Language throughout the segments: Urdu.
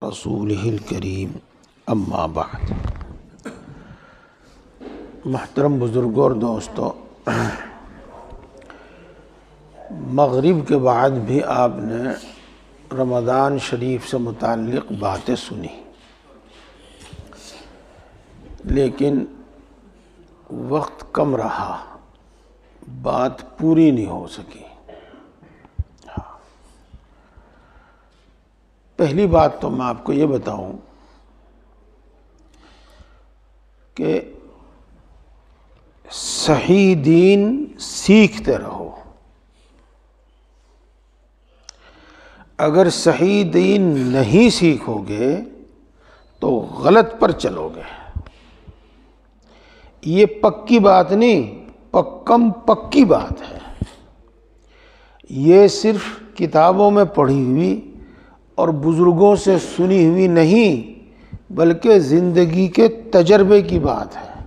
رسولہ الکریم اما بعد۔ محترم بزرگوں اور دوستوں، مغرب کے بعد بھی آپ نے رمضان شریف سے متعلق باتیں سنی، لیکن وقت کم رہا، بات پوری نہیں ہو سکی۔ پہلی بات تو میں آپ کو یہ بتاؤں کہ صحیح دین سیکھتے رہو۔ اگر صحیح دین نہیں سیکھو گے تو غلط پر چلو گے۔ یہ پکی بات نہیں، پکی بات ہے۔ یہ صرف کتابوں میں پڑھی ہوئی اور بزرگوں سے سنی ہوئی نہیں، بلکہ زندگی کے تجربے کی بات ہے۔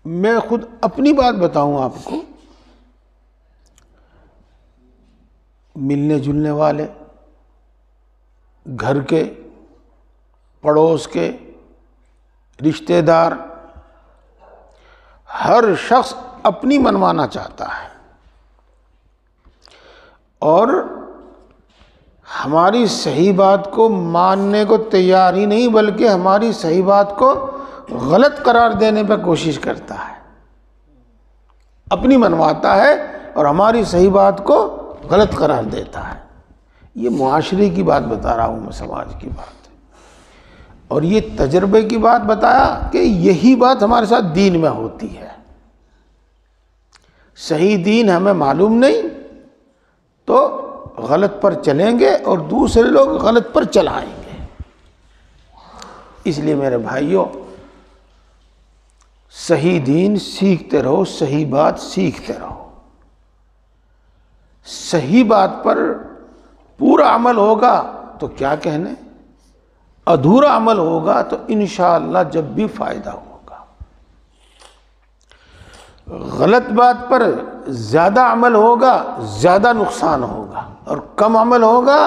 میں خود اپنی بات بتاؤں آپ کو، ملنے جلنے والے، گھر کے، پڑوس کے، رشتہ دار، ہر شخص اپنی منوانا چاہتا ہے، اور ہماری صحیح بات کو ماننے کو تیار ہی نہیں، بلکہ ہماری صحیح بات کو غلط قرار دینے پہ کوشش کرتا ہے، اپنی منواتا ہے اور ہماری صحیح بات کو غلط قرار دیتا ہے۔ یہ معاشرے کی بات بتا رہا ہوں میں، سماج کی بات، اور یہ تجربے کی بات بتایا کہ یہی بات ہمارے ساتھ دین میں ہوتی ہے۔ صحیح دین ہمیں معلوم نہیں تو غلط پر چلیں گے اور دوسرے لوگ غلط پر چلائیں گے۔ اس لیے میرے بھائیوں، صحیح دین سیکھتے رہو، صحیح بات سیکھتے رہو۔ صحیح بات پر پورا عمل ہوگا تو کیا کہنے، ادھورا عمل ہوگا تو انشاءاللہ جب بھی فائدہ ہوگا۔ غلط بات پر زیادہ عمل ہوگا، زیادہ نقصان ہوگا، اور کم عمل ہوگا،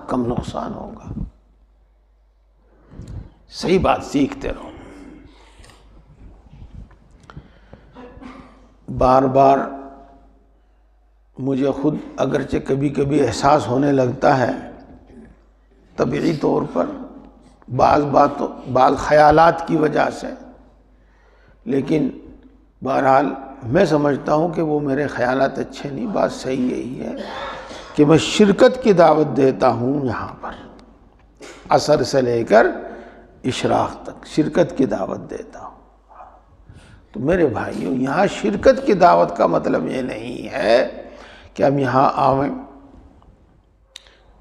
کم نقصان ہوگا۔ صحیح بات سیکھتے رہو۔ بار بار مجھے خود اگرچہ کبھی کبھی احساس ہونے لگتا ہے، طبعی طور پر بعض خیالات کی وجہ سے، لیکن بہرحال میں سمجھتا ہوں کہ وہ میرے خیالات اچھے نہیں۔ بات صحیح یہی ہے کہ میں شرکت کی دعوت دیتا ہوں، یہاں پر عصر سے لے کر اشراق تک شرکت کی دعوت دیتا ہوں۔ تو میرے بھائیوں، یہاں شرکت کی دعوت کا مطلب یہ نہیں ہے کہ ہم یہاں آئیں،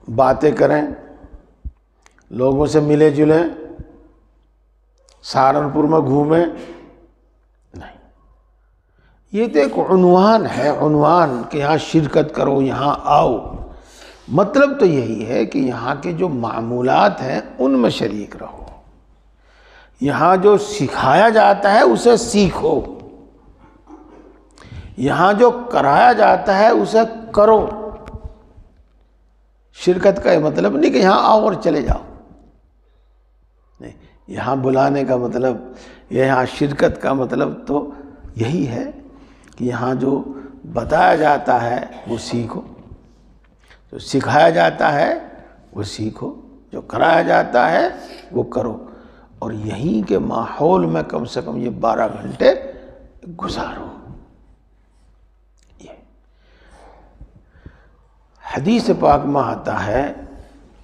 باتیں کریں، لوگوں سے ملے جلیں، سہارنپور میں گھومیں، نہیں۔ یہ تو ایک عنوان ہے، عنوان کہ یہاں شرکت کرو، یہاں آؤ۔ مطلب تو یہی ہے کہ یہاں کے جو معمولات ہیں ان میں شریک رہو، یہاں جو سکھایا جاتا ہے اسے سیکھو، یہاں جو کرایا جاتا ہے اسے کرو۔ شرکت کا یہ مطلب نہیں کہ یہاں آؤ اور چلے جاؤ، نہیں۔ یہاں بلانے کا مطلب، یہاں شرکت کا مطلب تو یہی ہے کہ یہاں جو بتایا جاتا ہے وہ سیکھو، جو سکھایا جاتا ہے وہ سیکھو، جو کرایا جاتا ہے وہ کرو، اور یہیں کے ماحول میں کم سے کم یہ 12 گھنٹے گزارو۔ حدیث پاک میں آتا ہے،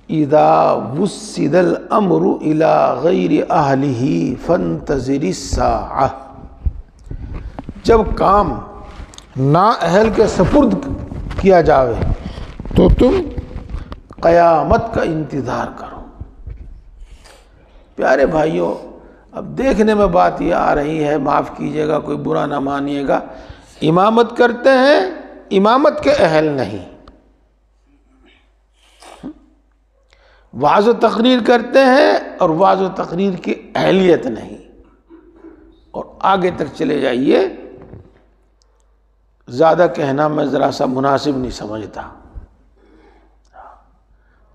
اذا وسد الامر الى غیر اہلہ فانتظر الساعہ، جب کام نااہل کے سپرد کیا جاوے تو تم قیامت کا انتظار کرو۔ پیارے بھائیوں، اب دیکھنے میں بات یہ آ رہی ہے، معاف کیجیے گا، کوئی برا نہ مانیے گا، امامت کرتے ہیں، امامت کے اہل نہیں، وعظ و تقریر کرتے ہیں اور وعظ و تقریر کی اہلیت نہیں، اور آگے تک چلے جائیے، زیادہ کہنا میں ذرا سا مناسب نہیں سمجھتا،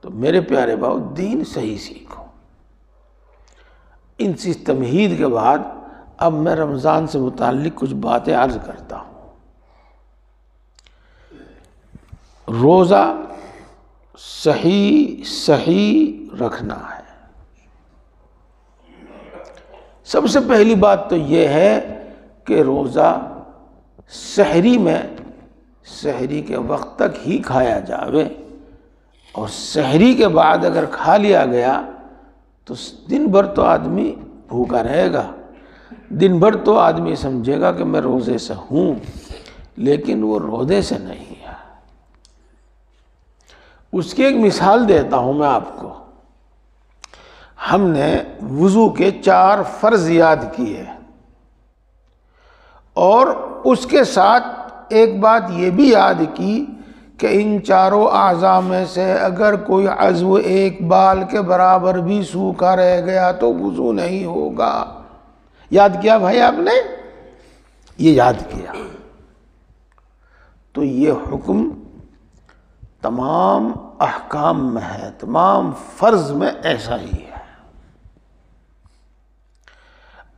تو میرے پیارے بھاؤ دین صحیح سیکھو۔ ان سے تمہید کے بعد اب میں رمضان سے متعلق کچھ باتیں عرض کرتا ہوں۔ روزہ صحیح رکھنا ہے۔ سب سے پہلی بات تو یہ ہے کہ روزہ سحری کے وقت تک ہی کھایا جاوے، اور سحری کے بعد اگر کھا لیا گیا تو دن بھر تو آدمی بھوکا رہے گا، دن بھر تو آدمی سمجھے گا کہ میں روزے سے ہوں، لیکن وہ روزے سے نہیں ہے۔ اس کی ایک مثال دیتا ہوں میں آپ کو۔ ہم نے وضو کے 4 فرض یاد کیے، اور اس کے ساتھ ایک بات یہ بھی یاد کی کہ ان 4 اعضاء میں سے اگر کوئی عضو ایک بال کے برابر بھی سوکھا رہ گیا تو وضو نہیں ہوگا۔ یاد کیا بھائی آپ نے؟ یہ یاد کیا۔ تو یہ حکم تمام احکام میں ہے، تمام فرض میں ایسا ہی ہے۔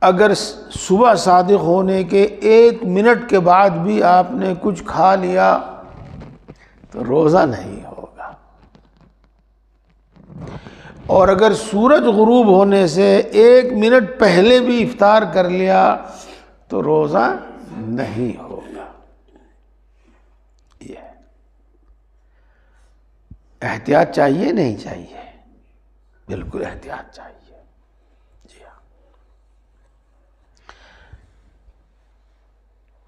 اگر صبح صادق ہونے کے 1 منٹ کے بعد بھی آپ نے کچھ کھا لیا تو روزہ نہیں ہوگا، اور اگر سورج غروب ہونے سے 1 منٹ پہلے بھی افطار کر لیا تو روزہ نہیں ہوگا۔ یہ احتیاط چاہیے نہیں چاہیے؟ بالکل احتیاط چاہیے۔ جی ہاں،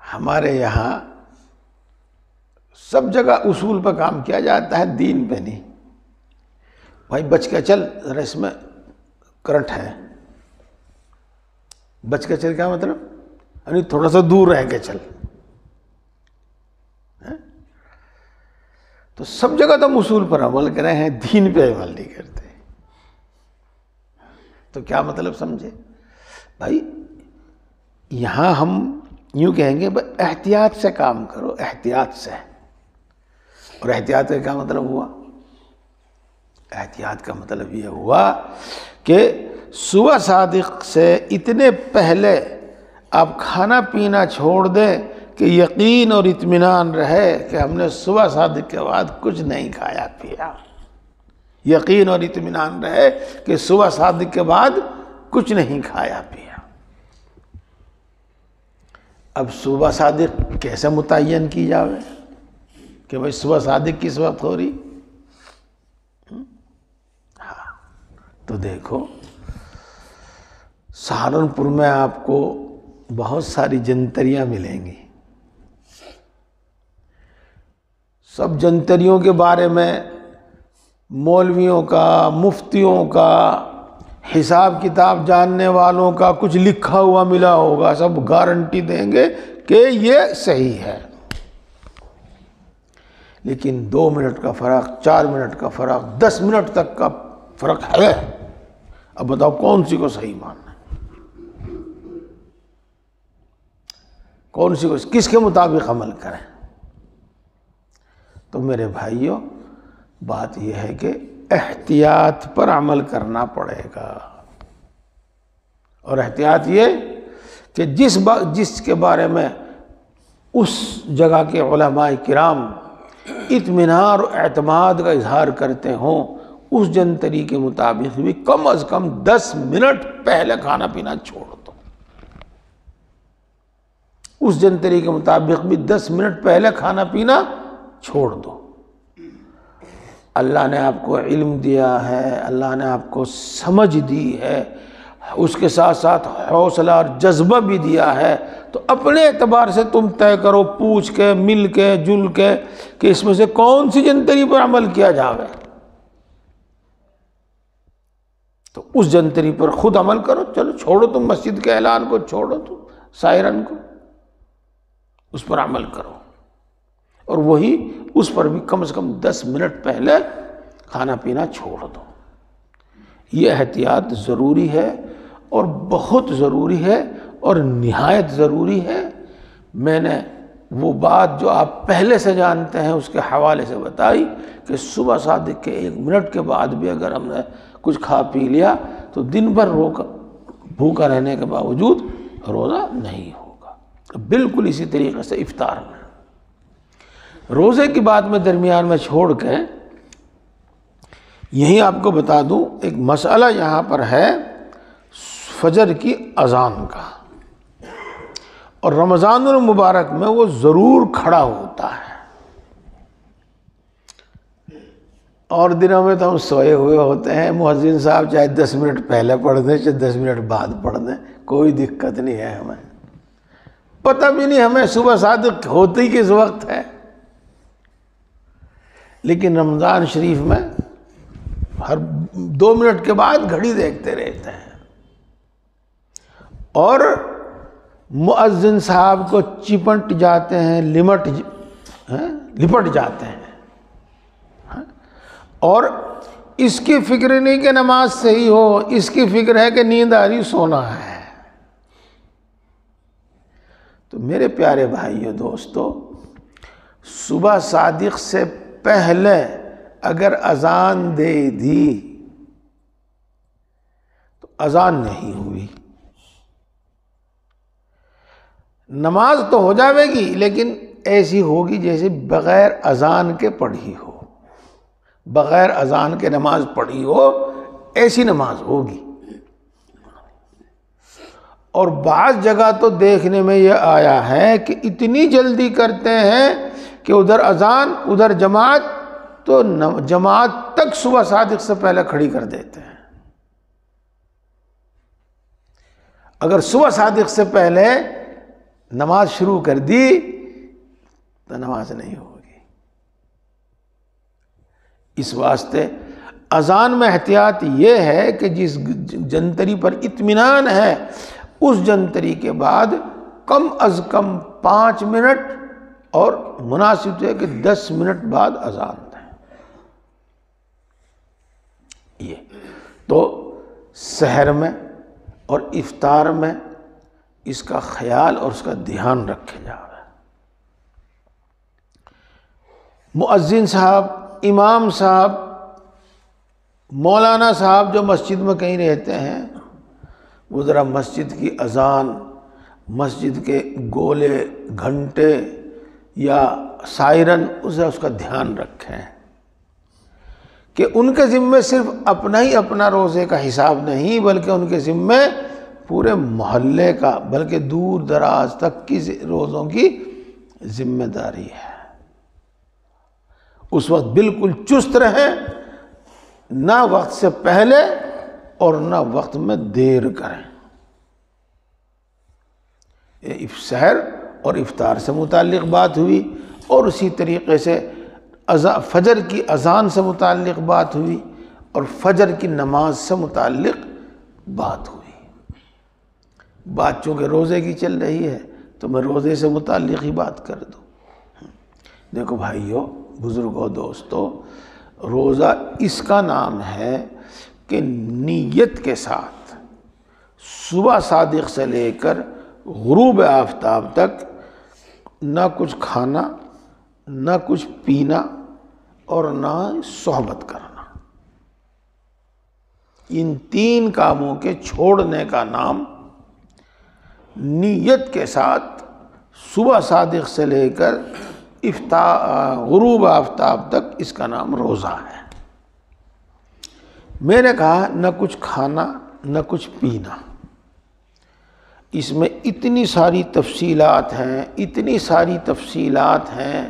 ہمارے یہاں سب جگہ اصول پہ کام کیا جاتا ہے، دین پہ نہیں۔ بھائی بچ کے چل، ذرا اس میں کرنٹ ہے۔ بچ کے چل کیا مطلب؟ یعنی تھوڑا سا دور رہ کے چل۔ تو سب جگہ تو ہم اصول پر عمل کرے ہیں، دین پہ عمل نہیں کرتے۔ تو کیا مطلب سمجھے بھائی؟ یہاں ہم یوں کہیں گے احتیاط سے کام کرو، احتیاط سے۔ اور احتیاط کا کیا مطلب ہوا؟ احتیاط کا مطلب یہ ہوا کہ صبح صادق سے اتنے پہلے آپ کھانا پینا چھوڑ دیں کہ یقین اور اطمینان رہے کہ ہم نے صبح صادق کے بعد کچھ نہیں کھایا پیا۔ یقین اور اطمینان رہے کہ صبح صادق کے بعد کچھ نہیں کھایا پیا۔ اب صبح صادق کیسے متعین کی جاوے کہ بھائی صبح صادق کس وقت ہو رہی؟ ہاں، تو دیکھو سہارنپور میں آپ کو بہت ساری جنتریاں ملیں گی۔ سب جنتریوں کے بارے میں مولویوں کا، مفتیوں کا، حساب کتاب جاننے والوں کا کچھ لکھا ہوا ملا ہوگا، سب گارنٹی دیں گے کہ یہ صحیح ہے۔ لیکن 2 منٹ کا فرق، 4 منٹ کا فرق، 10 منٹ تک کا فرق ہے۔ اب بتاؤ کون سی کو صحیح ماننا ہے؟ کون سی کو، کس کے مطابق عمل کریں؟ تو میرے بھائیوں، بات یہ ہے کہ احتیاط پر عمل کرنا پڑے گا۔ اور احتیاط یہ کہ جس کے بارے میں اس جگہ کے علماء کرام اطمینان اور اعتماد کا اظہار کرتے ہوں، اس جنتری کے مطابق بھی کم از کم 10 منٹ پہلے کھانا پینا چھوڑ دو۔ اس جنتری کے مطابق بھی 10 منٹ پہلے کھانا پینا چھوڑ دو۔ اللہ نے آپ کو علم دیا ہے، اللہ نے آپ کو سمجھ دی ہے، اس کے ساتھ ساتھ حوصلہ اور جذبہ بھی دیا ہے، تو اپنے اعتبار سے تم طے کرو، پوچھ کے، مل کے، جل کے، کہ اس میں سے کون سی جنتری پر عمل کیا جاوے۔ تو اس جنتری پر خود عمل کرو۔ چلو چھوڑو تم مسجد کے اعلان کو، چھوڑو تم سائرن کو، اس پر عمل کرو، اور وہی اس پر بھی کم از کم 10 منٹ پہلے کھانا پینا چھوڑ دو۔ یہ احتیاط ضروری ہے، اور بہت ضروری ہے، اور نہایت ضروری ہے۔ میں نے وہ بات جو آپ پہلے سے جانتے ہیں اس کے حوالے سے بتائی کہ صبح صادق کے 1 منٹ کے بعد بھی اگر ہم نے کچھ کھا پی لیا تو دن بھر بھوکا رہنے کے باوجود روزہ نہیں ہوگا۔ بالکل اسی طریقے سے افطار میں روزے کی بات میں درمیان میں چھوڑ کے یہی آپ کو بتا دوں، ایک مسئلہ یہاں پر ہے فجر کی اذان کا، اور رمضان المبارک میں وہ ضرور کھڑا ہوتا ہے، اور دنوں میں تو ہم سوئے ہوئے ہوتے ہیں، مؤذن صاحب چاہے 10 منٹ پہلے پڑھ دیں چاہے 10 منٹ بعد پڑھ دیں، کوئی دقت نہیں ہے، ہمیں پتہ بھی نہیں ہمیں صبح صادق ہوتی کس وقت ہے۔ لیکن رمضان شریف میں ہر 2 منٹ کے بعد گھڑی دیکھتے رہتے ہیں، اور مؤذن صاحب کو چپٹ جاتے ہیں، لپٹ جاتے ہیں، اور اس کی فکر نہیں کہ نماز صحیح ہو، اس کی فکر ہے کہ نیند آ رہی سونا ہے۔ تو میرے پیارے بھائیو دوستو، صبح صادق سے پہلے اگر اذان دے دی تو اذان نہیں ہوئی، نماز تو ہو جاوے گی لیکن ایسی ہوگی جیسے بغیر اذان کے پڑھی ہو، بغیر اذان کے نماز پڑھی ہو ایسی نماز ہوگی۔ اور بعض جگہ تو دیکھنے میں یہ آیا ہے کہ اتنی جلدی کرتے ہیں کہ ادھر اذان ادھر جماعت، تو جماعت تک صبح صادق سے پہلے کھڑی کر دیتے ہیں۔ اگر صبح صادق سے پہلے نماز شروع کر دی تو نماز نہیں ہوگی۔ اس واسطے اذان میں احتیاط یہ ہے کہ جس جنتری پر اطمینان ہے اس جنتری کے بعد کم از کم 5 منٹ، اور مناسب ہے کہ 10 منٹ بعد اذان دیں۔ یہ تو سحر میں اور افطار میں اس کا خیال اور اس کا دھیان رکھے جا رہا ہے۔ مؤذن صاحب، امام صاحب، مولانا صاحب جو مسجد میں کہیں رہتے ہیں، وہ ذرا مسجد کی اذان، مسجد کے گولے، گھنٹے یا سائرن، اسے اس کا دھیان رکھیں کہ ان کے ذمے صرف اپنا ہی اپنا روزے کا حساب نہیں، بلکہ ان کے ذمے پورے محلے کا، بلکہ دور دراز تک کی روزوں کی ذمہ داری ہے۔ اس وقت بالکل چست رہیں، نہ وقت سے پہلے اور نہ وقت میں دیر کریں۔ یہ سحر اور افطار سے متعلق بات ہوئی، اور اسی طریقے سے فجر کی اذان سے متعلق بات ہوئی، اور فجر کی نماز سے متعلق بات ہوئی۔ بات چونکہ روزے کی چل رہی ہے تو میں روزے سے متعلق ہی بات کر دوں۔ دیکھو بھائیو، بزرگوں، دوستو، روزہ اس کا نام ہے کہ نیت کے ساتھ صبح صادق سے لے کر غروب آفتاب تک نہ کچھ کھانا، نہ کچھ پینا، اور نہ صحبت کرنا۔ ان 3 کاموں کے چھوڑنے کا نام نیت کے ساتھ صبح صادق سے لے کر غروب آفتاب تک، اس کا نام روزہ ہے۔ میں نے کہا نہ کچھ کھانا نہ کچھ پینا، اس میں اتنی ساری تفصیلات ہیں، اتنی ساری تفصیلات ہیں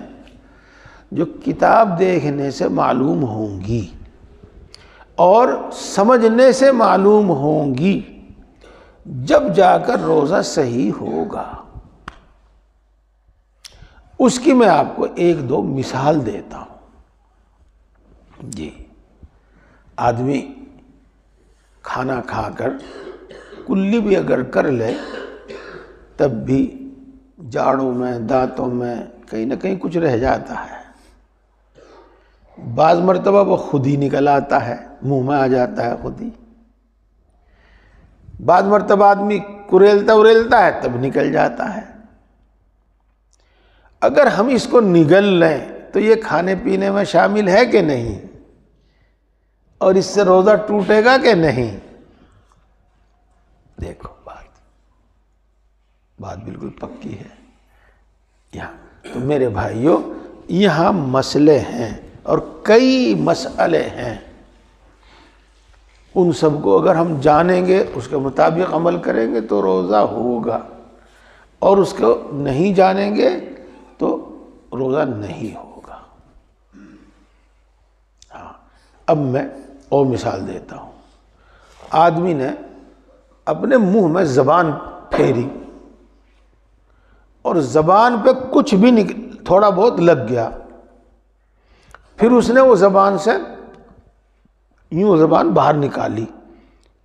جو کتاب دیکھنے سے معلوم ہوں گی اور سمجھنے سے معلوم ہوں گی، جب جا کر روزہ صحیح ہوگا۔ اس کی میں آپ کو 1-2 مثال دیتا ہوں۔ جی، آدمی کھانا کھا کر کلی بھی اگر کر لے تب بھی جاڑوں میں، دانتوں میں کہیں نہ کہیں کچھ رہ جاتا ہے۔ بعض مرتبہ وہ خود ہی نکل آتا ہے، منہ میں آ جاتا ہے خود ہی۔ بعض مرتبہ آدمی کریلتا ہے تب نکل جاتا ہے۔ اگر ہم اس کو نگل لیں تو یہ کھانے پینے میں شامل ہے کہ نہیں، اور اس سے روزہ ٹوٹے گا کہ نہیں؟ دیکھو بات بالکل پکی ہے یہاں۔ تو میرے بھائیوں، یہاں مسئلے ہیں اور کئی مسئلے ہیں، ان سب کو اگر ہم جانیں گے، اس کے مطابق عمل کریں گے تو روزہ ہوگا، اور اس کو نہیں جانیں گے تو روزہ نہیں ہوگا۔ ہاں، اب میں اور مثال دیتا ہوں۔ آدمی نے اپنے منہ میں زبان پھیری اور زبان پہ کچھ بھی تھوڑا بہت لگ گیا، پھر اس نے وہ زبان سے یوں زبان باہر نکالی،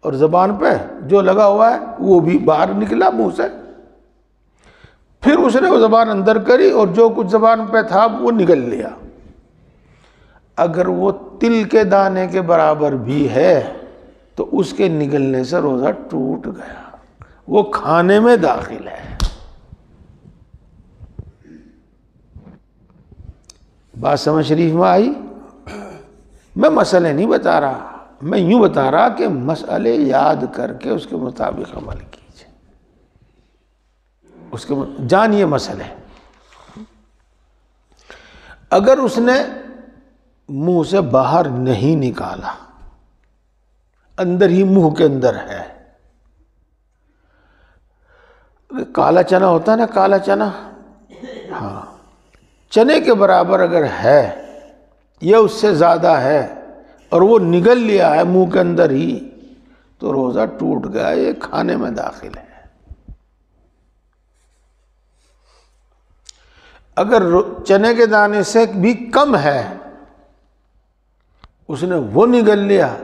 اور زبان پہ جو لگا ہوا ہے وہ بھی باہر نکلا منہ سے، پھر اس نے وہ زبان اندر کری اور جو کچھ زبان پہ تھا وہ نگل لیا۔ اگر وہ تل کے دانے کے برابر بھی ہے تو اس کے نگلنے سے روزہ ٹوٹ گیا، وہ کھانے میں داخل ہے۔ بات سمجھ شریف میں آئی؟ میں مسئلے نہیں بتا رہا، میں یوں بتا رہا کہ مسئلے یاد کر کے اس کے مطابق عمل کیجئے، اس کے جانیے مسئلے۔ اگر اس نے منہ سے باہر نہیں نکالا، اندر ہی منہ کے اندر ہے، کالا چنا ہوتا ہے نا، کالا چنا، ہاں، چنے کے برابر اگر ہے یا اس سے زیادہ ہے اور وہ نگل لیا ہے منہ کے اندر ہی تو روزہ ٹوٹ گیا، یہ کھانے میں داخل ہے۔ اگر چنے کے دانے سے بھی کم ہے، اس نے وہ نگل لیا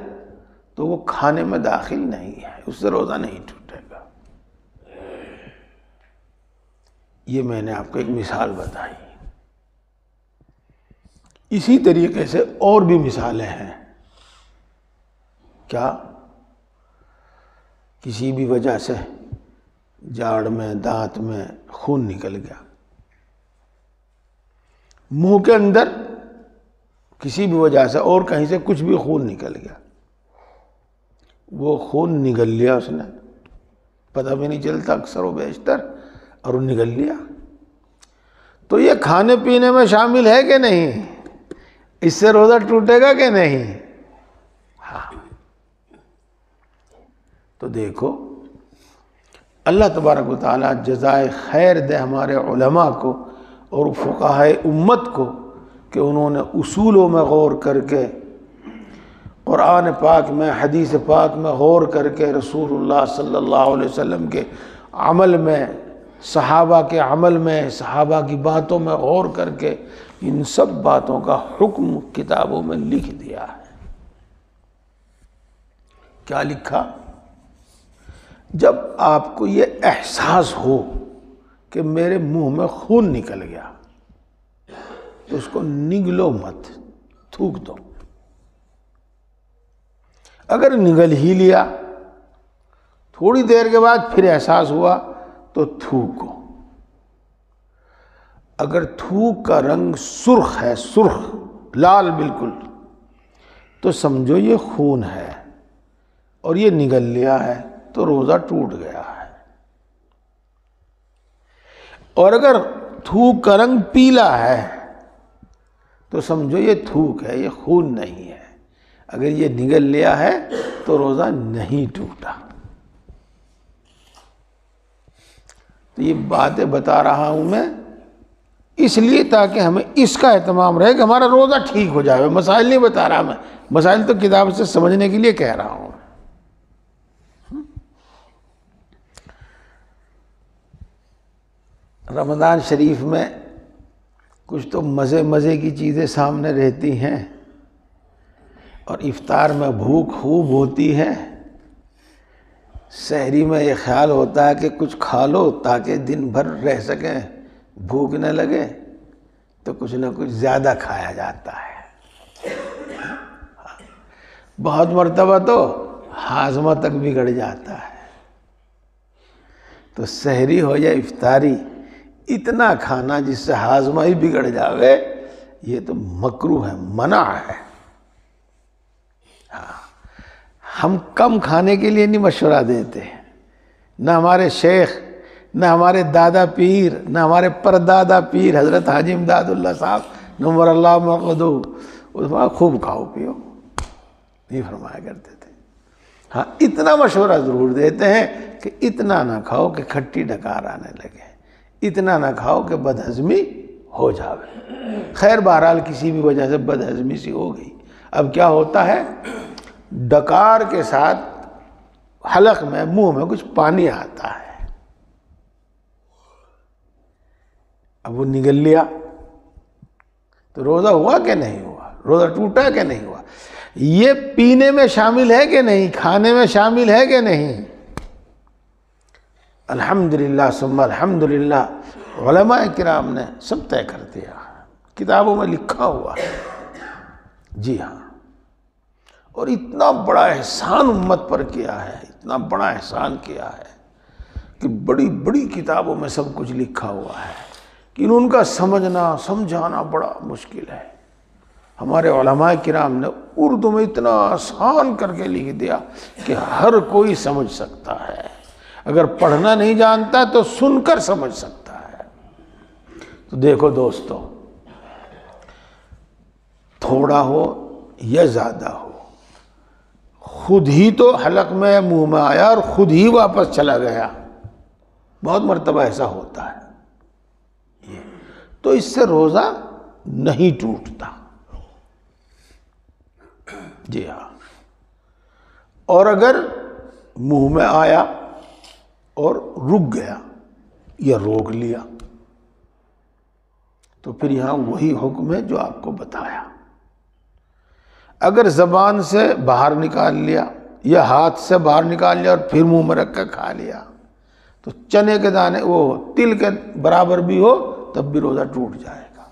تو وہ کھانے میں داخل نہیں ہے، اس سے روزہ نہیں ٹوٹے گا۔ یہ میں نے آپ کو ایک مثال بتائی۔ اسی طریقے سے اور بھی مثالیں ہیں۔ کیا کسی بھی وجہ سے جاڑ میں، دانت میں خون نکل گیا، منہ کے اندر کسی بھی وجہ سے اور کہیں سے کچھ بھی خون نکل گیا، وہ خون نگل لیا، اس نے پتہ بھی نہیں چلتا اکثر و بیشتر، اور وہ نگل لیا، تو یہ کھانے پینے میں شامل ہے کہ نہیں؟ اس سے روزہ ٹوٹے گا کہ نہیں؟ ہاں۔ تو دیکھو، اللہ تبارک و تعالیٰ جزائے خیر دے ہمارے علماء کو اور فقہاء امت کو کہ انہوں نے اصولوں میں غور کر کے، قرآن پاک میں، حدیث پاک میں غور کر کے، رسول اللہ صلی اللہ علیہ وسلم کے عمل میں، صحابہ کے عمل میں، صحابہ کی باتوں میں غور کر کے ان سب باتوں کا حکم کتابوں میں لکھ دیا ہے۔ کیا لکھا؟ جب آپ کو یہ احساس ہو کہ میرے منہ میں خون نکل گیا تو اس کو نگلو مت، تھوک دو۔ اگر نگل ہی لیا، تھوڑی دیر کے بعد پھر احساس ہوا تو تھوکو۔ اگر تھوک کا رنگ سرخ ہے، سرخ لال بالکل، تو سمجھو یہ خون ہے اور یہ نگل لیا ہے تو روزہ ٹوٹ گیا ہے۔ اور اگر تھوک کا رنگ پیلا ہے تو سمجھو یہ تھوک ہے، یہ خون نہیں ہے۔ اگر یہ نگل لیا ہے تو روزہ نہیں ٹوٹا۔ تو یہ باتیں بتا رہا ہوں میں اس لیے تاکہ ہمیں اس کا اہتمام رہے کہ ہمارا روزہ ٹھیک ہو جائے۔ مسائل نہیں بتا رہا میں، مسائل تو کتاب سے سمجھنے کے لیے کہہ رہا ہوں۔ رمضان شریف میں کچھ تو مزے کی چیزیں سامنے رہتی ہیں، اور افطار میں بھوک خوب ہوتی ہے۔ سحری میں یہ خیال ہوتا ہے کہ کچھ کھا لو تاکہ دن بھر رہ سکیں، بھوک نہ لگے، تو کچھ نہ کچھ زیادہ کھایا جاتا ہے۔ بہت مرتبہ تو ہاضمہ تک بگڑ جاتا ہے۔ تو سحری ہو یا افطاری، اتنا کھانا جس سے ہاضمہ ہی بگڑ جاوے یہ تو مکروہ ہے، منع ہے۔ ہم کم کھانے کے لیے نہیں مشورہ دیتے، نہ ہمارے شیخ، نہ ہمارے دادا پیر، نہ ہمارے پردادا پیر حضرت حاجی امداد اللہ صاحب نور اللہ مرقدہ اس میں خوب کھاؤ پیو نہیں فرمایا کرتے تھے۔ ہاں اتنا مشورہ ضرور دیتے ہیں کہ اتنا نہ کھاؤ کہ کھٹی ڈکار آنے لگے، اتنا نہ کھاؤ کہ بدہضمی ہو جاوے۔ خیر بہرحال کسی بھی وجہ سے بدہضمی سی ہو گئی، اب کیا ہوتا ہے، ڈکار کے ساتھ حلق میں، منہ میں کچھ پانی آتا ہے، اب وہ نگل لیا تو روزہ ہوا کہ نہیں ہوا، روزہ ٹوٹا کہ نہیں ہوا؟ یہ پینے میں شامل ہے کہ نہیں، کھانے میں شامل ہے کہ نہیں؟ الحمدللہ ثم الحمدللہ علماء کرام نے سب طے کر دیا، کتابوں میں لکھا ہوا ہے۔ جی ہاں، اور اتنا بڑا احسان امت پر کیا ہے، اتنا بڑا احسان کیا ہے کہ بڑی بڑی کتابوں میں سب کچھ لکھا ہوا ہے کہ ان کا سمجھنا سمجھانا بڑا مشکل ہے۔ ہمارے علماء کرام نے اردو میں اتنا آسان کر کے لکھ دیا کہ ہر کوئی سمجھ سکتا ہے، اگر پڑھنا نہیں جانتا تو سن کر سمجھ سکتا ہے۔ تو دیکھو دوستو، تھوڑا ہو یا زیادہ ہو، خود ہی تو حلق میں منہ میں آیا اور خود ہی واپس چلا گیا، بہت مرتبہ ایسا ہوتا ہے، تو اس سے روزہ نہیں ٹوٹتا۔ جی ہاں، اور اگر منہ میں آیا اور رک گیا یا روک لیا تو پھر یہاں وہی حکم ہے جو آپ کو بتایا۔ اگر زبان سے باہر نکال لیا یا ہاتھ سے باہر نکال لیا اور پھر منہ میں رکھ کے کھا لیا تو چنے کے دانے وہ تل کے برابر بھی ہو تب بھی روزہ ٹوٹ جائے گا۔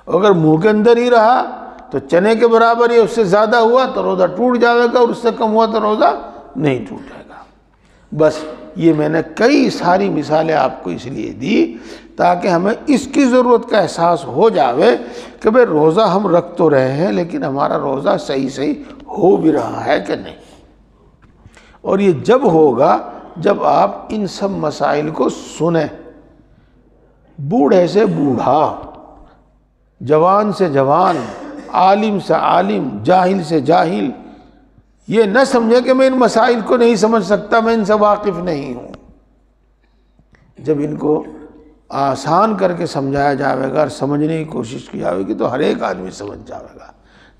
اگر منہ کے اندر ہی رہا تو چنے کے برابر یا اس سے زیادہ ہوا تو روزہ ٹوٹ جائے گا، اور اس سے کم ہوا تو روزہ نہیں ٹوٹے گا۔ بس یہ میں نے کئی ساری مثالیں آپ کو اس لیے دی تاکہ ہمیں اس کی ضرورت کا احساس ہو جاوے کہ بھئی روزہ ہم رکھ تو رہے ہیں لیکن ہمارا روزہ صحیح ہو بھی رہا ہے کہ نہیں۔ اور یہ جب ہوگا جب آپ ان سب مسائل کو سنیں، بوڑھے سے بوڑھا، جوان سے جوان، عالم سے عالم، جاہل سے جاہل، یہ نہ سمجھے کہ میں ان مسائل کو نہیں سمجھ سکتا، میں ان سے واقف نہیں ہوں۔ جب ان کو آسان کر کے سمجھایا جاوے گا اور سمجھنے کی کوشش کی جاوے گی تو ہر ایک آدمی سمجھ جاوے گا۔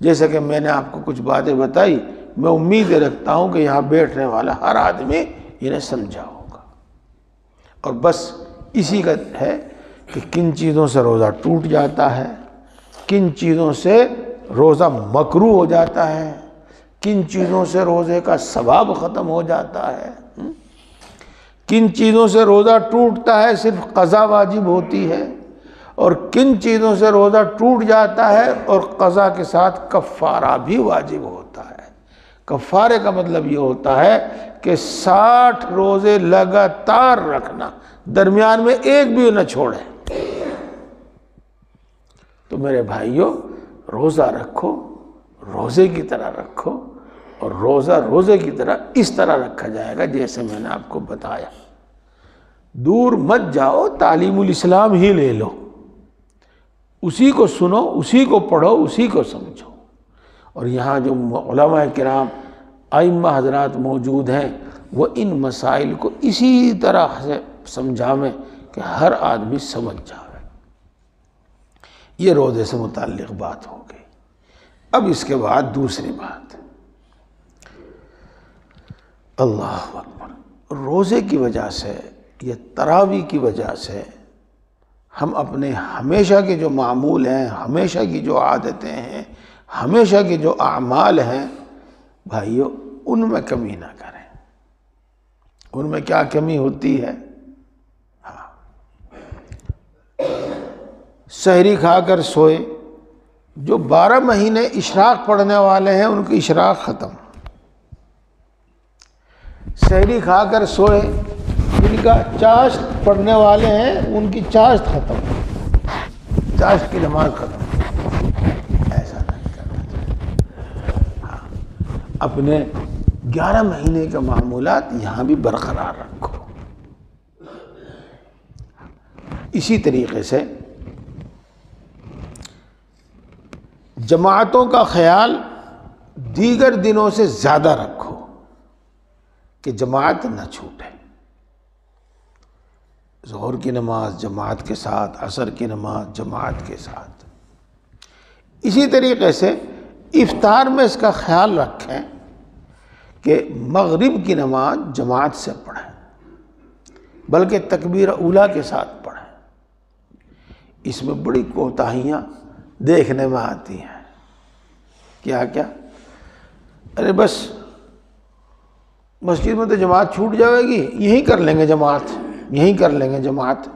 جیسے کہ میں نے آپ کو کچھ باتیں بتائی، میں امید رکھتا ہوں کہ یہاں بیٹھنے والا ہر آدمی انہیں سمجھا ہوگا۔ اور بس اسی کا ہے کہ کن چیزوں سے روزہ ٹوٹ جاتا ہے، کن چیزوں سے روزہ مکروہ ہو جاتا ہے، کن چیزوں سے روزے کا ثواب ختم ہو جاتا ہے، کن چیزوں سے روزہ ٹوٹتا ہے صرف قضا واجب ہوتی ہے، اور کن چیزوں سے روزہ ٹوٹ جاتا ہے اور قضا کے ساتھ کفارہ بھی واجب ہوتا ہے۔ کفارے کا مطلب یہ ہوتا ہے کہ 60 روزے لگاتار رکھنا، درمیان میں ایک بھی نہ چھوڑے۔ تو میرے بھائیوں، روزہ رکھو، روزے کی طرح رکھو، اور روزہ روزے کی طرح اس طرح رکھا جائے گا جیسے میں نے آپ کو بتایا۔ دور مت جاؤ، تعلیم الاسلام ہی لے لو، اسی کو سنو، اسی کو پڑھو، اسی کو سمجھو۔ اور یہاں جو علماء کرام ائمہ حضرات موجود ہیں وہ ان مسائل کو اسی طرح سے سمجھاویں کہ ہر آدمی سمجھ جائے۔ یہ روزے سے متعلق بات ہو گئی۔ اب اس کے بعد دوسری بات، اللہ اکبر، روزے کی وجہ سے، یہ تراویح کی وجہ سے ہم اپنے ہمیشہ کے جو معمول ہیں، ہمیشہ کی جو عادتیں ہیں، ہمیشہ کے جو اعمال ہیں، بھائیو ان میں کمی نہ کریں۔ ان میں کیا کمی ہوتی ہے؟ سحری کھا کر سوئے، جو 12 مہینے اشراق پڑھنے والے ہیں ان کی اشراق ختم۔ سحری کھا کر سوئے، جن کا چاشت پڑھنے والے ہیں ان کی چاشت ختم، چاشت کی نماز ختم، ایسا نہیں کرنا چاہیے۔ ہاں، اپنے 11 مہینے کے معمولات یہاں بھی برقرار رکھو۔ اسی طریقے سے جماعتوں کا خیال دیگر دنوں سے زیادہ رکھو کہ جماعت نہ چھوٹے۔ ظہر کی نماز جماعت کے ساتھ، عصر کی نماز جماعت کے ساتھ۔ اسی طریقے سے افطار میں اس کا خیال رکھیں کہ مغرب کی نماز جماعت سے پڑھیں، بلکہ تکبیر اولیٰ کے ساتھ پڑھیں۔ اس میں بڑی کوتاہیاں دیکھنے میں آتی ہیں۔ کیا کیا؟ ارے بس مسجد میں تو جماعت چھوٹ جائے گی، یہیں کر لیں گے جماعت، یہیں کر لیں گے جماعت۔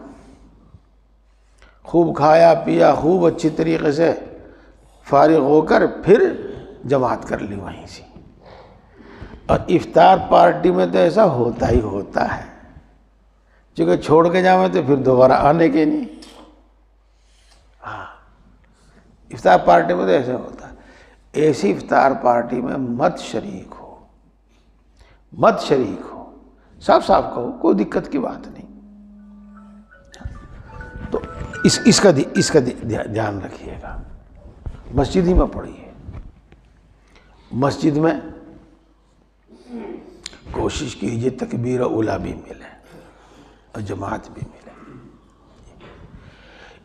خوب کھایا پیا، خوب اچھی طریقے سے فارغ ہو کر پھر جماعت کر لی وہیں سے۔ اور افطار پارٹی میں تو ایسا ہوتا ہی ہوتا ہے، چونکہ چھوڑ کے جاؤں تو پھر دوبارہ آنے کے نہیں۔ ہاں، افطار پارٹی میں تو ایسا ہوتا ہے۔ ایسی افطار پارٹی میں مت شریک ہو، مت شریک ہو، صاف صاف کہو، کوئی دقت کی بات نہیں۔ تو اس کا دھیان رکھیے گا۔ مسجد ہی میں پڑھیے، مسجد میں کوشش کیجیے تکبیر اولیٰ بھی ملے اور جماعت بھی ملے۔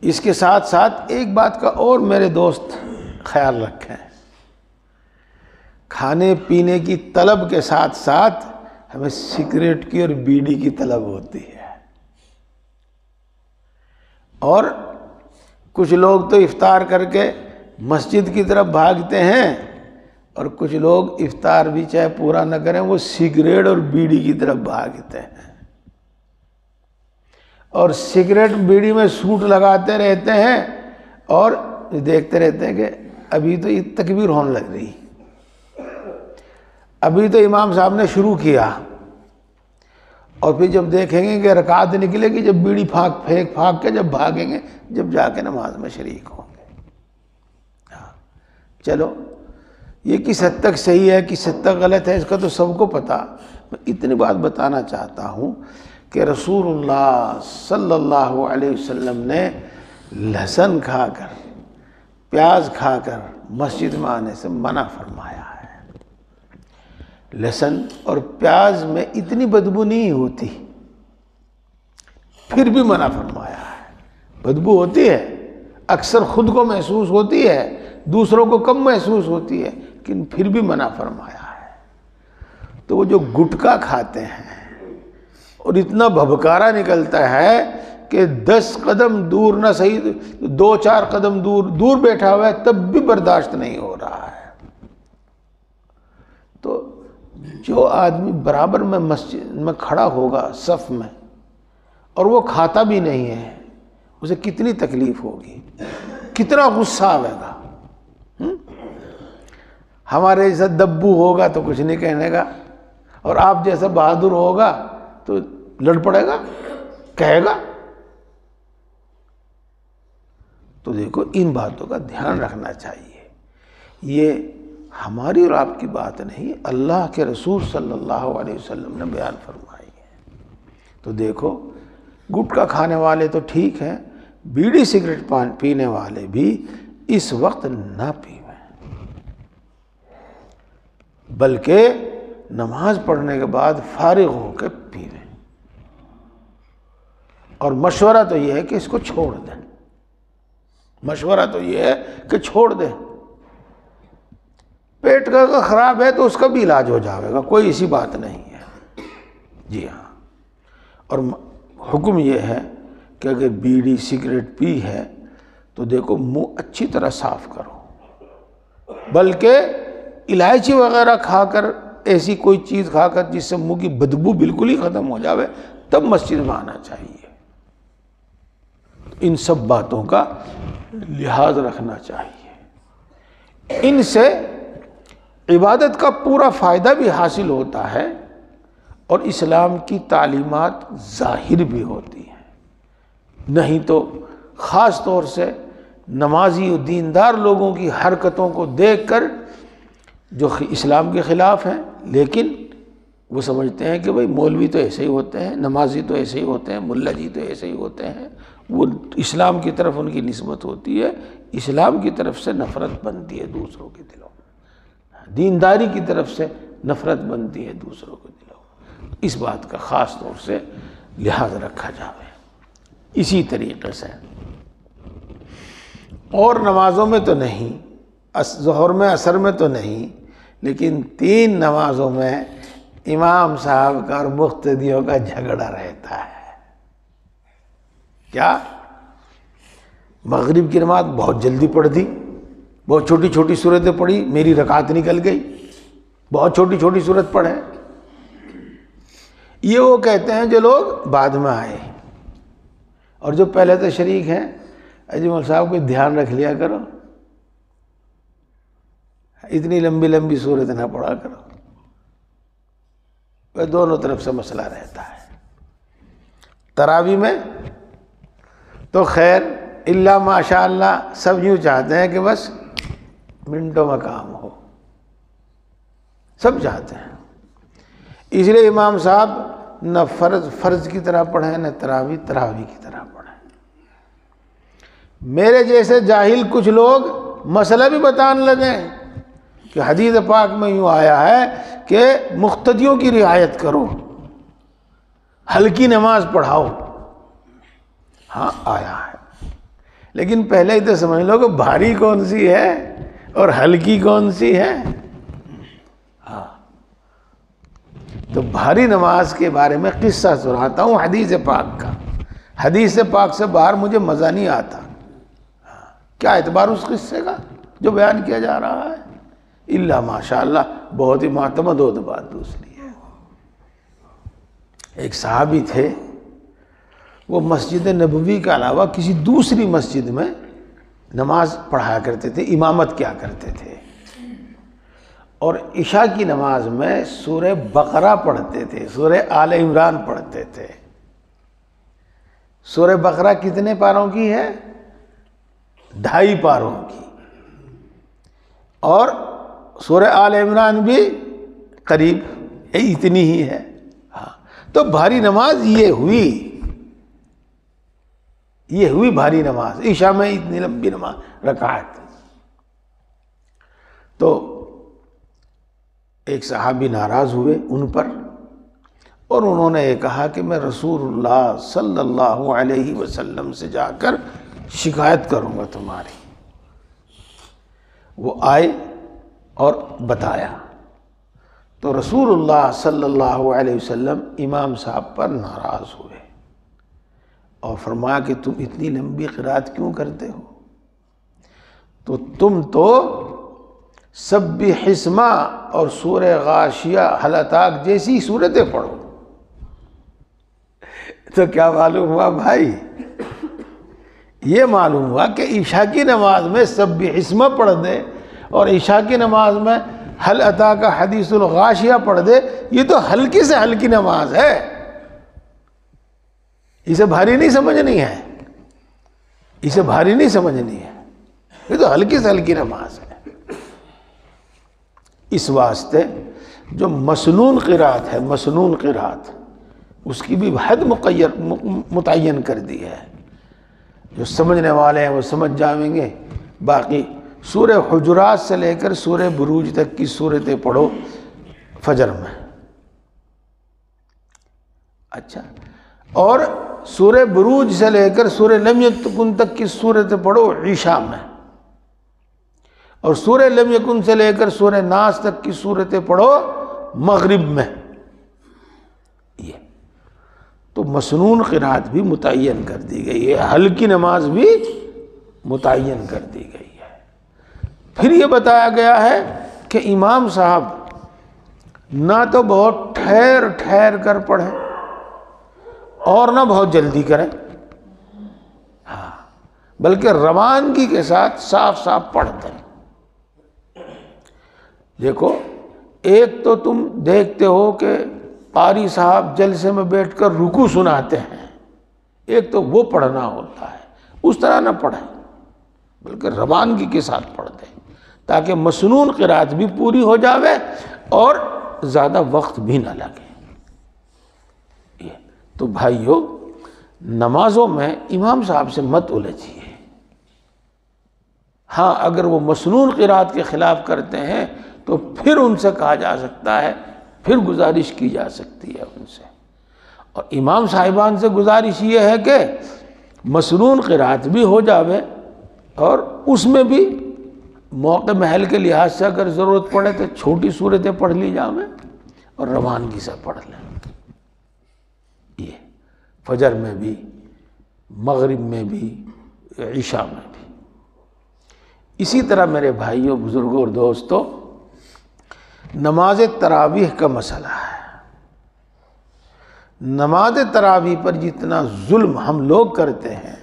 اس کے ساتھ ساتھ ایک بات کا اور میرے دوست خیال رکھیں، کھانے پینے کی طلب کے ساتھ ساتھ ہمیں سگریٹ کی اور بیڑی کی طلب ہوتی ہے۔ اور کچھ لوگ تو افطار کر کے مسجد کی طرف بھاگتے ہیں، اور کچھ لوگ افطار بھی چاہے پورا نہ کریں وہ سگریٹ اور بیڑی کی طرف بھاگتے ہیں، اور سگریٹ بیڑی میں سوٹ لگاتے رہتے ہیں اور دیکھتے رہتے ہیں کہ ابھی تو یہ تکبیر ہونے لگ رہی، ابھی تو امام صاحب نے شروع کیا، اور پھر جب دیکھیں گے کہ رکعت نکلے گی، جب بیڑی پھانک کے جب بھاگیں گے، جب جا کے نماز میں شریک ہوں گے۔ چلو یہ کس حد تک صحیح ہے کس حد تک غلط ہے اس کا تو سب کو پتہ۔ میں اتنی بات بتانا چاہتا ہوں کہ رسول اللہ صلی اللہ علیہ وسلم نے لہسن کھا کر، پیاز کھا کر مسجد میں آنے سے منع فرمایا ہے۔ لہسن اور پیاز میں اتنی بدبو نہیں ہوتی، پھر بھی منع فرمایا ہے۔ بدبو ہوتی ہے، اکثر خود کو محسوس ہوتی ہے، دوسروں کو کم محسوس ہوتی ہے، لیکن پھر بھی منع فرمایا ہے۔ تو وہ جو گٹکا کھاتے ہیں اور اتنا بھبکارا نکلتا ہے کہ 10 قدم دور نہ صحیح 2-4 قدم دور بیٹھا ہوا ہے تب بھی برداشت نہیں ہو رہا ہے۔ تو جو آدمی برابر میں مسجد میں کھڑا ہوگا صف میں اور وہ کھاتا بھی نہیں ہے، اسے کتنی تکلیف ہوگی، کتنا غصہ آئے گا۔ ہمارے جیسا دبو ہوگا تو کچھ نہیں کہنے گا، اور آپ جیسا بہادر ہوگا تو لڑ پڑے گا، کہے گا۔ تو دیکھو ان باتوں کا دھیان رکھنا چاہیے۔ یہ ہماری اور آپ کی بات نہیں، اللہ کے رسول صلی اللہ علیہ وسلم نے بیان فرمائی ہے۔ تو دیکھو گٹکا کھانے والے تو ٹھیک ہیں، بیڑی سگریٹ پینے والے بھی اس وقت نہ پیویں، بلکہ نماز پڑھنے کے بعد فارغ ہو کے پیویں۔ اور مشورہ تو یہ ہے کہ اس کو چھوڑ دیں، مشورہ تو یہ ہے کہ چھوڑ دیں۔ پیٹ کا خراب ہے تو اس کا بھی علاج ہو جائے گا، کوئی ایسی بات نہیں ہے۔ جی ہاں، اور حکم یہ ہے کہ اگر بیڑی سگریٹ پی ہے تو دیکھو منہ اچھی طرح صاف کرو، بلکہ الائچی وغیرہ کھا کر، ایسی کوئی چیز کھا کر جس سے منہ کی بدبو بالکل ہی ختم ہو جاوے، تب مسجد میں آنا چاہیے۔ ان سب باتوں کا لحاظ رکھنا چاہیے۔ ان سے عبادت کا پورا فائدہ بھی حاصل ہوتا ہے، اور اسلام کی تعلیمات ظاہر بھی ہوتی ہیں، نہیں تو خاص طور سے نمازی و دیندار لوگوں کی حرکتوں کو دیکھ کر جو اسلام کے خلاف ہیں، لیکن وہ سمجھتے ہیں کہ بھئی مولوی تو ایسے ہی ہوتے ہیں، نمازی تو ایسے ہی ہوتے ہیں، ملا جی تو ایسے ہی ہوتے ہیں، وہ اسلام کی طرف ان کی نسبت ہوتی ہے، اسلام کی طرف سے نفرت بنتی ہے دوسروں کے دلوں میں، دینداری کی طرف سے نفرت بنتی ہے دوسروں کے دلوں میں۔ اس بات کا خاص طور سے لحاظ رکھا جاوے۔ اسی طریقے سے اور نمازوں میں تو نہیں، ظہر میں عصر میں تو نہیں، لیکن 3 نمازوں میں امام صاحب کا اور مقتدیوں کا جھگڑا رہتا ہے۔ کیا؟ مغرب کی نماز بہت جلدی پڑھ دی، بہت چھوٹی چھوٹی صورتیں پڑھی، میری رکعت نکل گئی، بہت چھوٹی چھوٹی صورت پڑھے۔ یہ وہ کہتے ہیں جو لوگ بعد میں آئے، اور جو پہلے تو شریک ہیں، اجمل صاحب کو دھیان رکھ لیا کرو، اتنی لمبی لمبی صورت نہ پڑھا کرو۔ دونوں طرف سے مسئلہ رہتا ہے۔ تراویح میں تو خیر الا ماشاء اللہ سب یوں چاہتے ہیں کہ بس منٹوں میں کام ہو، سب چاہتے ہیں، اس لیے امام صاحب نہ فرض کی طرح پڑھیں، نہ تراویح کی طرح پڑھیں۔ میرے جیسے جاہل کچھ لوگ مسئلہ بھی بتانے لگیں کہ حدیث پاک میں یوں آیا ہے کہ مقتدیوں کی رعایت کرو، ہلکی نماز پڑھاؤ۔ ہاں آیا ہے، لیکن پہلے ہی تو سمجھ لو کہ بھاری کون سی ہے اور ہلکی کون سی ہے۔ ہاں تو بھاری نماز کے بارے میں قصہ سناتا ہوں حدیث پاک کا۔ حدیث پاک سے باہر مجھے مزہ نہیں آتا۔ کیا اعتبار اس قصے کا جو بیان کیا جا رہا ہے؟ الا ماشاء اللہ بہت ہی معتمد ہو تو بات دوسری ہے۔ ایک صحابی تھے، وہ مسجد نبوی کے علاوہ کسی دوسری مسجد میں نماز پڑھایا کرتے تھے، امامت کیا کرتے تھے، اور عشاء کی نماز میں سورہ بقرہ پڑھتے تھے، سورہ آل عمران پڑھتے تھے۔ سورہ بقرہ کتنے پاروں کی ہے؟ 2.5 پاروں کی، اور سورہ آل عمران بھی قریب اتنی ہی ہے۔ ہاں تو بھاری نماز یہ ہوئی بھاری نماز، عشاء میں اتنی لمبی نماز رکعت۔ تو ایک صحابی ناراض ہوئے ان پر، اور انہوں نے یہ کہا کہ میں رسول اللہ صلی اللہ علیہ وسلم سے جا کر شکایت کروں گا تمہاری۔ وہ آئے اور بتایا، تو رسول اللہ صلی اللہ علیہ وسلم امام صاحب پر ناراض ہوئے اور فرمایا کہ تم اتنی لمبی قرات کیوں کرتے ہو؟ تو تم تو سبح اسم اور سورہ غاشیہ حل اتاک جیسی صورتیں پڑھو۔ تو کیا معلوم ہوا بھائی؟ یہ معلوم ہوا کہ عشاء کی نماز میں سبح اسم پڑھ دے اور عشاء کی نماز میں حل اتاک حدیث الغاشیہ پڑھ دے، یہ تو ہلکی سے ہلکی نماز ہے، اسے بھاری نہیں سمجھنی ہے، اسے بھاری نہیں سمجھنی ہے، یہ تو ہلکی سے ہلکی نماز ہے۔ اس واسطے جو مسنون قرات ہے، مسنون قرات، اس کی بھی حد متعین کر دی ہے۔ جو سمجھنے والے ہیں وہ سمجھ جائیں گے، باقی سورہ حجرات سے لے کر سورہ بروج تک کی صورتیں پڑھو فجر میں، اچھا، اور سورہ بروج سے لے کر سورہ لم یکن تک کی صورتیں پڑھو عشاء میں، اور سورہ لم یکن سے لے کر سورہ ناس تک کی صورتیں پڑھو مغرب میں۔ یہ تو مسنون قرات بھی متعین کر دی گئی ہے، ہلکی نماز بھی متعین کر دی گئی ہے۔ پھر یہ بتایا گیا ہے کہ امام صاحب نہ تو بہت ٹھہر ٹھہر کر پڑھیں اور نہ بہت جلدی کریں، ہاں، بلکہ روانگی کے ساتھ صاف صاف پڑھ دیں۔ دیکھو، ایک تو تم دیکھتے ہو کہ قاری صاحب جلسے میں بیٹھ کر رکوع سناتے ہیں، ایک تو وہ پڑھنا ہوتا ہے، اس طرح نہ پڑھیں بلکہ روانگی کے ساتھ پڑھ دیں تاکہ مسنون قرات بھی پوری ہو جاوے اور زیادہ وقت بھی نہ لگے۔ تو بھائیو، نمازوں میں امام صاحب سے مت الجھیے۔ ہاں اگر وہ مسنون قرات کے خلاف کرتے ہیں تو پھر ان سے کہا جا سکتا ہے، پھر گزارش کی جا سکتی ہے ان سے۔ اور امام صاحبان سے گزارش یہ ہے کہ مسنون قرات بھی ہو جاوے اور اس میں بھی موقع محل کے لحاظ سے اگر ضرورت پڑے تو چھوٹی صورتیں پڑھ لی جاویں اور روانگی سے پڑھ لیں۔ یہ فجر میں بھی، مغرب میں بھی، عشاء میں بھی۔ اسی طرح میرے بھائیوں، بزرگوں اور دوستوں، نماز تراویح کا مسئلہ ہے۔ نماز تراویح پر جتنا ظلم ہم لوگ کرتے ہیں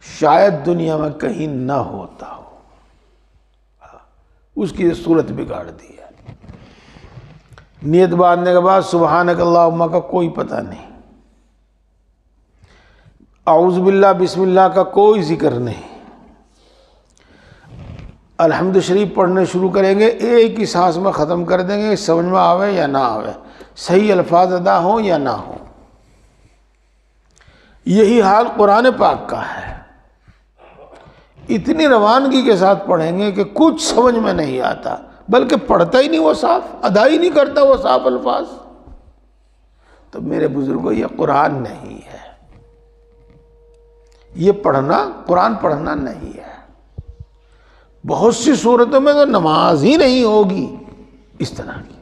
شاید دنیا میں کہیں نہ ہوتا ہو، اس کی صورت بگاڑ دی ہے۔ نیت باندھنے کے بعد سبحانک اللہم کا کوئی پتہ نہیں، اعوذ باللہ بسم اللہ کا کوئی ذکر نہیں، الحمد شریف پڑھنے شروع کریں گے ایک ہی سانس میں ختم کر دیں گے، سمجھ میں آوے یا نہ آوے، صحیح الفاظ ادا ہوں یا نہ ہوں۔ یہی حال قرآن پاک کا ہے، اتنی روانگی کے ساتھ پڑھیں گے کہ کچھ سمجھ میں نہیں آتا، بلکہ پڑھتا ہی نہیں وہ صاف، ادا ہی نہیں کرتا وہ صاف الفاظ۔ تو میرے بزرگوں، یہ قرآن نہیں ہے، یہ پڑھنا قرآن پڑھنا نہیں ہے۔ بہت سی صورتوں میں تو نماز ہی نہیں ہوگی اس طرح کی،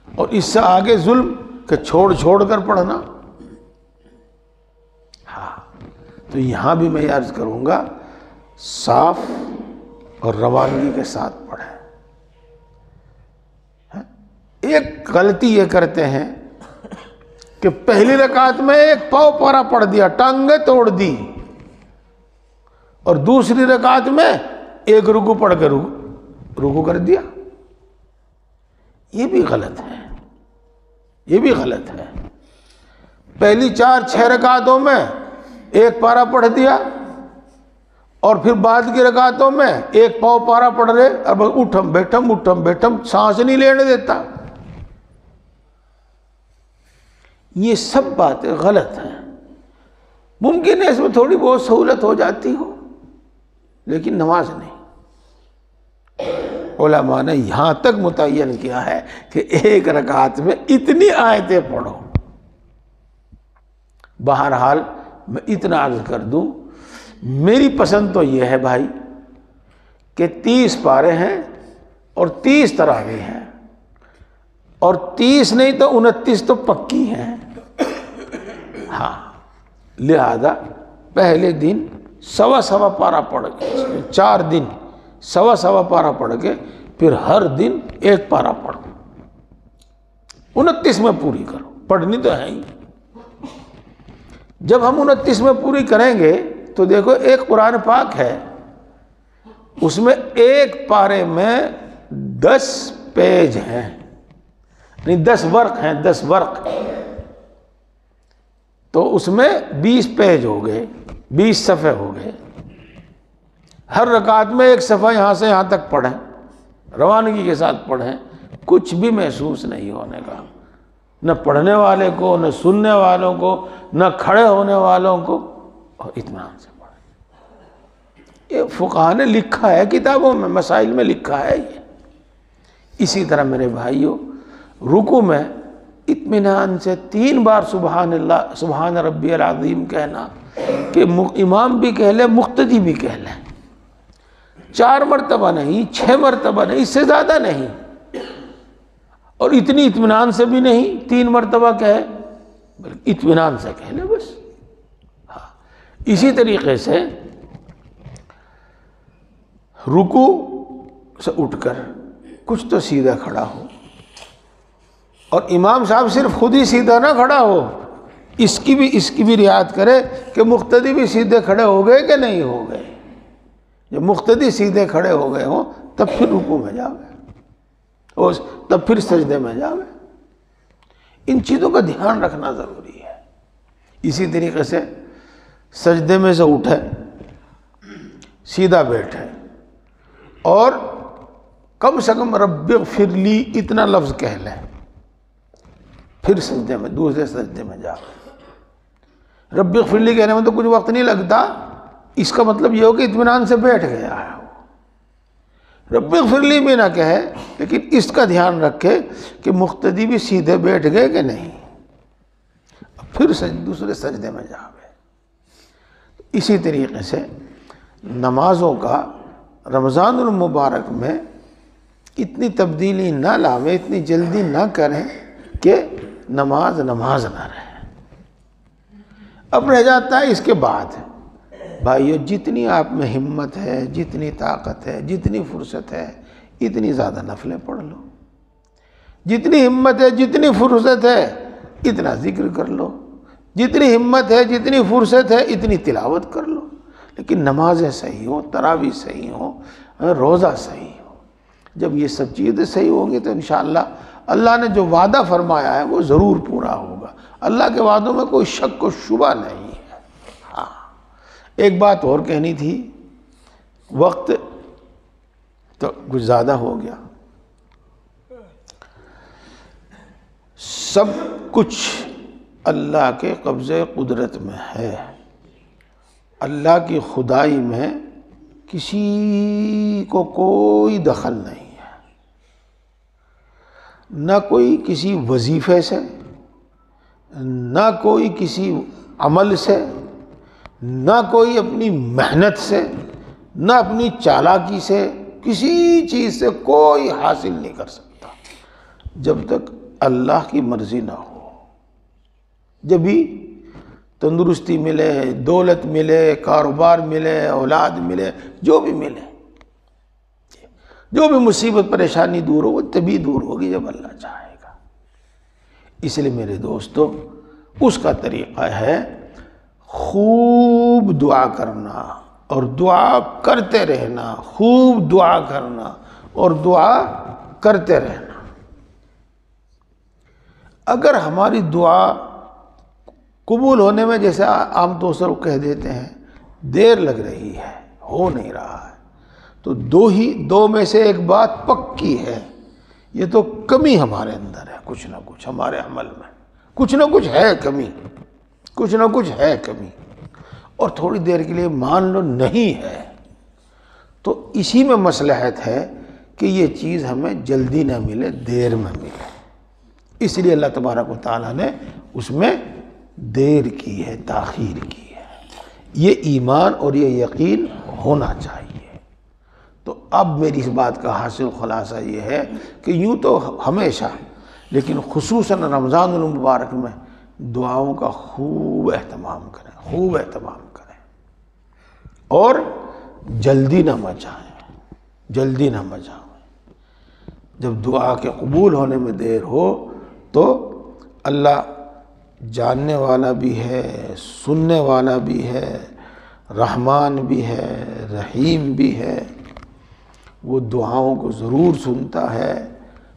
اور اس سے آگے ظلم کہ چھوڑ چھوڑ کر پڑھنا۔ ہاں، تو یہاں بھی میں عرض کروں گا صاف اور روانگی کے ساتھ پڑھیں۔ ایک غلطی یہ کرتے ہیں کہ پہلی رکعت میں ایک پاؤ پارا پڑھ دیا، ٹانگیں توڑ دی، اور دوسری رکعت میں ایک رکوع پڑھ کے رکوع کر دیا۔ یہ بھی غلط ہے، یہ بھی غلط ہے۔ پہلی 4-6 رکعتوں میں ایک پارا پڑھ دیا اور پھر بعد کی رکعتوں میں ایک پاؤ پارا پڑھ رہے اور بس اٹھم بیٹھم سانس نہیں لینے دیتا۔ یہ سب باتیں غلط ہیں۔ ممکن ہے اس میں تھوڑی بہت سہولت ہو جاتی ہو، لیکن نماز نہیں۔ علماء نے یہاں تک متعین کیا ہے کہ ایک رکعت میں اتنی آیتیں پڑھو۔ بہرحال میں اتنا عرض کر دوں، میری پسند تو یہ ہے بھائی کہ 30 پارے ہیں اور 30 تراویح ہیں، اور 30 نہیں تو 29 تو پکی ہیں۔ ہاں، لہذا پہلے دن سوا پارا پڑھ کے، 4 دن سوا پارا پڑھ کے، پھر ہر دن ایک پارا پڑھو، 29 میں پوری کرو، پڑھنی تو ہے ہی۔ جب ہم 29 میں پوری کریں گے تو دیکھو ایک قرآن پاک ہے، اس میں ایک پارے میں 10 پیج ہیں، نہیں 10 ورق ہیں، 10 ورق، تو اس میں 20 پیج ہو گئے، 20 صفحے ہو گئے۔ ہر رکعت میں ایک صفحہ یہاں سے یہاں تک پڑھیں، روانگی کے ساتھ پڑھیں، کچھ بھی محسوس نہیں ہونے کا، نہ پڑھنے والے کو، نہ سننے والوں کو، نہ کھڑے ہونے والوں کو، اور اطمینان سے پڑھیں۔ یہ فقہاء نے لکھا ہے، کتابوں میں مسائل میں لکھا ہے یہ۔ اسی طرح میرے بھائیوں، رکوع میں اطمینان سے 3 بار سبحان اللہ، سبحان ربی العظیم کہنا، کہ امام بھی کہہ لے، مقتدی بھی کہہ لے، 4 مرتبہ نہیں، 6 مرتبہ نہیں، اس سے زیادہ نہیں، اور اتنی اطمینان سے بھی نہیں 3 مرتبہ کہے، بلکہ اطمینان سے کہہ لے بس۔ ہاں، اسی طریقے سے رکوع سے اٹھ کر کچھ تو سیدھا کھڑا ہو، اور امام صاحب صرف خود ہی سیدھا نہ کھڑا ہو، اس کی بھی رعایت کرے کہ مقتدی بھی سیدھے کھڑے ہو گئے کہ نہیں ہو گئے۔ جب مقتدی سیدھے کھڑے ہو گئے ہوں تب پھر رکوع میں جاوے، اور تب پھر سجدے میں جاوے۔ ان چیزوں کا دھیان رکھنا ضروری ہے۔ اسی طریقے سے سجدے میں سے اٹھے، سیدھا بیٹھے، اور کم سے کم رب اغفر لی اتنا لفظ کہہ لیں، پھر سجدے میں، دوسرے سجدے میں جا۔ رب اغفر لی کہنے میں تو کچھ وقت نہیں لگتا، اس کا مطلب یہ ہو کہ اطمینان سے بیٹھ گیا ہے۔ رب اغفر لی بھی نہ کہے، لیکن اس کا دھیان رکھے کہ مقتدی بھی سیدھے بیٹھ گئے کہ نہیں، پھر دوسرے سجدے میں جاوے۔ اسی طریقے سے نمازوں کا رمضان المبارک میں اتنی تبدیلی نہ لاویں، اتنی جلدی نہ کریں کہ نماز نماز نہ رہے۔ اب رہ جاتا ہے اس کے بعد، بھائیو جتنی آپ میں ہمت ہے، جتنی طاقت ہے، جتنی فرصت ہے، اتنی زیادہ نفلیں پڑھ لو۔ جتنی ہمت ہے، جتنی فرصت ہے، اتنا ذکر کر لو۔ جتنی ہمت ہے، جتنی فرصت ہے، اتنی تلاوت کر لو۔ لیکن نمازیں صحیح ہوں، تراویح صحیح ہوں، روزہ صحیح ہو۔ جب یہ سب چیزیں صحیح ہوں گی تو انشاءاللہ اللہ نے جو وعدہ فرمایا ہے وہ ضرور پورا ہوگا۔ اللہ کے وعدوں میں کوئی شک و شبہ نہیں ہے۔ ہاں، ایک بات اور کہنی تھی، وقت تو کچھ زیادہ ہو گیا۔ سب کچھ اللہ کے قبضے قدرت میں ہے۔ اللہ کی خدائی میں کسی کو کوئی دخل نہیں ہے، نہ کوئی کسی وظیفے سے، نہ کوئی کسی عمل سے، نہ کوئی اپنی محنت سے، نہ اپنی چالاکی سے، کسی چیز سے کوئی حاصل نہیں کر سکتا جب تک اللہ کی مرضی نہ ہو۔ جب بھی تندرستی ملے، دولت ملے، کاروبار ملے، اولاد ملے، جو بھی ملے، جو بھی مصیبت پریشانی دور ہو، وہ تبھی دور ہوگی جب اللہ چاہے گا۔ اس لیے میرے دوستو، اس کا طریقہ ہے خوب دعا کرنا اور دعا کرتے رہنا، خوب دعا کرنا اور دعا کرتے رہنا۔ اگر ہماری دعا قبول ہونے میں، جیسے عام طور سے کہہ دیتے ہیں، دیر لگ رہی ہے، ہو نہیں رہا ہے، تو دو میں سے ایک بات پکی ہے، یہ تو کمی ہمارے اندر ہے، کچھ نہ کچھ ہمارے عمل میں کچھ نہ کچھ ہے کمی، کچھ نہ کچھ ہے کمی، اور تھوڑی دیر کے لیے مان لو نہیں ہے، تو اسی میں مصلحت ہے کہ یہ چیز ہمیں جلدی نہ ملے، دیر میں ملے۔ اس لیے اللہ تبارک و تعالیٰ نے اس میں دیر کی ہے، تاخیر کی ہے۔ یہ ایمان اور یہ یقین ہونا چاہیے۔ تو اب میری اس بات کا حاصل خلاصہ یہ ہے کہ یوں تو ہمیشہ، لیکن خصوصاً رمضان المبارک میں دعاؤں کا خوب اہتمام کریں، خوب اہتمام کریں، اور جلدی نہ مچائیں، جلدی نہ مچائیں۔ جب دعا کے قبول ہونے میں دیر ہو تو اللہ جاننے والا بھی ہے، سننے والا بھی ہے، رحمان بھی ہے، رحیم بھی ہے، وہ دعاؤں کو ضرور سنتا ہے۔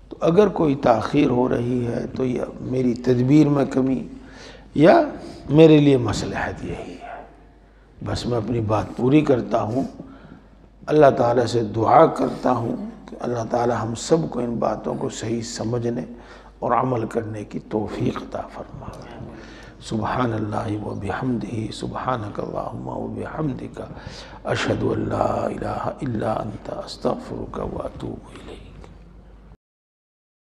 تو اگر کوئی تاخیر ہو رہی ہے تو یہ میری تدبیر میں کمی یا میرے لیے مصلحت یہی ہے، بس میں اپنی بات پوری کرتا ہوں، اللہ تعالیٰ سے دعا کرتا ہوں کہ اللہ تعالیٰ ہم سب کو ان باتوں کو صحیح سمجھنے اور عمل کرنے کی توفیق عطا فرمائے۔ سبحان اللہ و بحمدہ، سبحانک اللہم و بحمدک، اشہد ان لا الہ الا انت، استغفرک و اتوب الیک۔